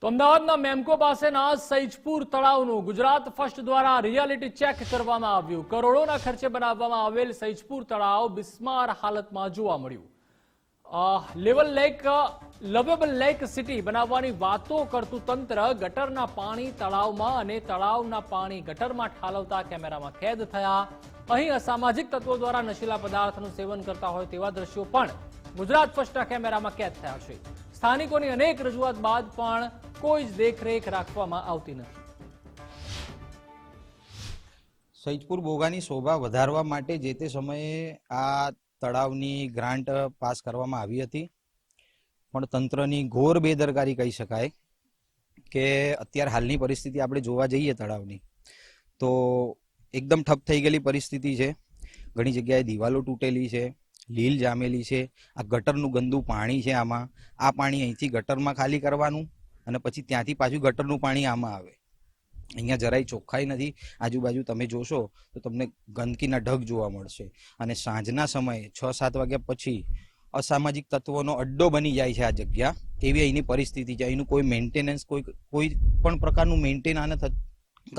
તો અમદાવાદના મેમકો પાસેના સૈજપુર તળાવનું ગુજરાત ફર્સ્ટ દ્વારા રિયાલિટી ચેક કરવામાં આવ્યું। કરોડોના ખર્ચે બનાવવામાં આવેલ સૈજપુર તળાવ બિસ્માર હાલતમાં જોવા મળ્યું। લવેબલ લેક સિટી બનાવવાની વાતો કરતું તંત્ર ગટરના પાણી તળાવમાં અને તળાવના પાણી ગટરમાં ઠાલવતા કેમેરામાં કેદ થયા। અહીં અસામાજિક તત્વો દ્વારા નશીલા પદાર્થનું સેવન કરતા હોય તેવા દ્રશ્યો પણ ગુજરાત ફર્સ્ટના કેમેરામાં કેદ થયા છે। સ્થાનિકોની અનેક રજૂઆત બાદ પણ કોઈ જ દેખરેખ રાખવામાં આવતી નથી। સૈજપુર બોગાની શોભા વધારવા માટે જે તે સમયે આ તળાવની ગ્રાન્ટ પાસ કરવામાં આવી હતી, પણ તંત્રની ઘોર બેદરકારી કહી શકાય કે અત્યારે હાલની પરિસ્થિતિ આપણે જોવા જઈએ તળાવની તો એકદમ ઠપ થઈ ગયેલી પરિસ્થિતિ છે। ઘણી જગ્યાએ દિવાલો તૂટેલી છે, લીલ જામેલી છે, આ ગટરનું ગંદુ પાણી છે। આમાં આ પાણી અહીંથી ગટરમાં ખાલી કરવાનું અને પછી ત્યાંથી પાછું ગટરનું પાણી આમાં આવે। અહીંયા જરાય ચોખ્ખાઈ નથી। આજુબાજુ તમે જોશો તો તમને ગંદકીના ઢગ જોવા મળશે અને સાંજના સમયે 6-7 વાગ્યા પછી અસામાજિક તત્વોનો અડ્ડો બની જાય છે આ જગ્યા। એવી અહીંની પરિસ્થિતિ છે। અહીંનું કોઈ મેન્ટેનન્સ કોઈ પણ પ્રકારનું મેન્ટેનન્સ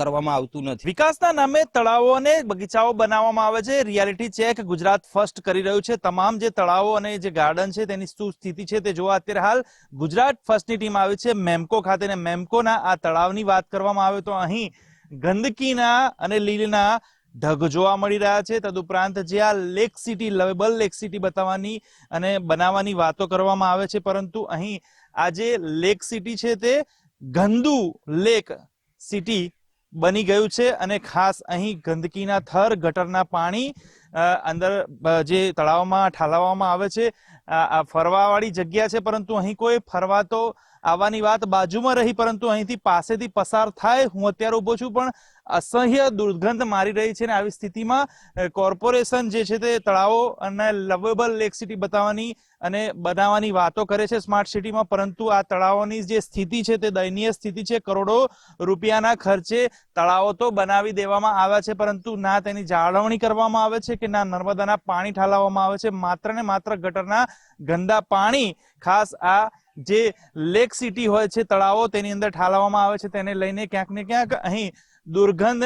કરવામાં આવતું નથી। વિકાસના નામે તળાવો અને બગીચાઓ બનાવવામાં આવે છે। રિયાલિટી ચેક ગુજરાત ફર્સ્ટ કરી રહ્યું છે। તમામ જે તળાવો અને જે ગાર્ડન છે તેની શું સ્થિતિ છે તે જોવા અત્યારે હાલ ગુજરાત ફર્સ્ટની ટીમ આવી છે મેમકો ખાતે। અને મેમકોના આ તળાવની વાત કરવામાં આવે તો અહીં ગંદકીના અને લીલના ઢગ જોવા મળી રહ્યા છે। તદુપરાંત જે આ lake city lovable lake city બતાવવાની અને બનાવવાની વાતો કરવામાં આવે છે, પરંતુ અહીં આ જે લેક સિટી છે તે ગંદુ લેક સિટી બની ગયું છે। અને ખાસ અહીં ગંદકીના થર, ગટરના પાણી અંદર જે તળાવમાં ઠાલવવામાં આવે છે। આ ફરવાવાળી જગ્યા છે, પરંતુ અહીં કોઈ ફરવા તો આવવાની વાત બાજુમાં રહી, પરંતુ અહીંથી પાસેથી પસાર થાય હું અત્યારે ઊભો છું પણ અસહ્ય દુર્ગંધ મારી રહી છે। અને આવી સ્થિતિમાં કોર્પોરેશન જે છે તે તળાવો અને લવેબલ લેક સિટી બતાવવાની અને બનાવવાની વાતો કરે છે સ્માર્ટ સિટીમાં, પરંતુ આ તળાવોની જે સ્થિતિ છે તે દયનીય સ્થિતિ છે। કરોડો રૂપિયાના ખર્ચે તળાવો તો બનાવી દેવામાં આવ્યા છે, પરંતુ ના તેની જાળવણી કરવામાં આવે છે કે ના નર્મદાના પાણી ઠાલવવામાં આવે છે। માત્ર ને માત્ર ગટરના ગંદા પાણી ખાસ આ જે લેક સિટી હોય છે તળાવો તેની અંદર ઠાલવવામાં આવે છે। તેને લઈને ક્યાંક ને ક્યાંક અહીં દુર્ગંધ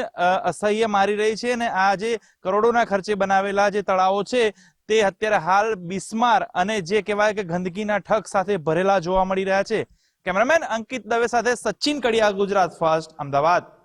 અસહ્ય મારી રહી છે। અને આ જે કરોડોના ખર્ચે બનાવેલા જે તળાવો છે તે અત્યારે હાલ બિસ્માર અને જે કહેવાય કે ગંદકીના ઠગ સાથે ભરેલા જોવા મળી રહ્યા છે। કેમેરામેન અંકિત દવે સાથે સચિન કડિયા, ગુજરાત ફર્સ્ટ, અમદાવાદ।